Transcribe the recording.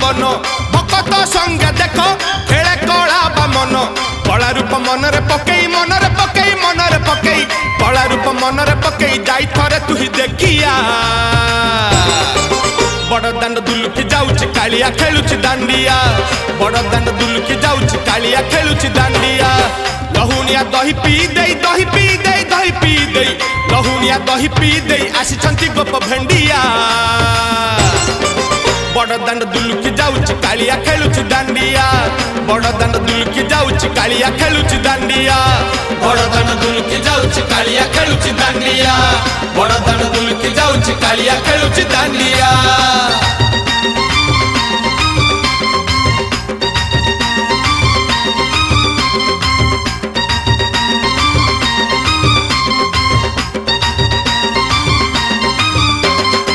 पवन भकत संगे देख खेले कला बामन कला रूप मनरे पकई मनरे पकई मनरे पकई कला रूप मनरे पकई जाई थरे तु ही देखिया बड़ दांड दुलुकी जाऊची कालिया खेलुची दांडिया बड़ दांड दुलुकी जाऊची कालिया खेलुची दांडिया लहुनिया दही पी दे दही पी दे दही पी दे लहुनिया दही पी दे आसी गोप भेंडिया बड़ दांड दुलुकी जाऊची कालिया खेलुची दांडिया बड़ दांड दुलुकी जाऊची कालिया खेलुची दांडिया बड़ दांड दुलुकी जाऊची कालिया खेलुची दांडिया बड़ दांड दुलुकी जाऊची कालिया खेलुची दांडिया।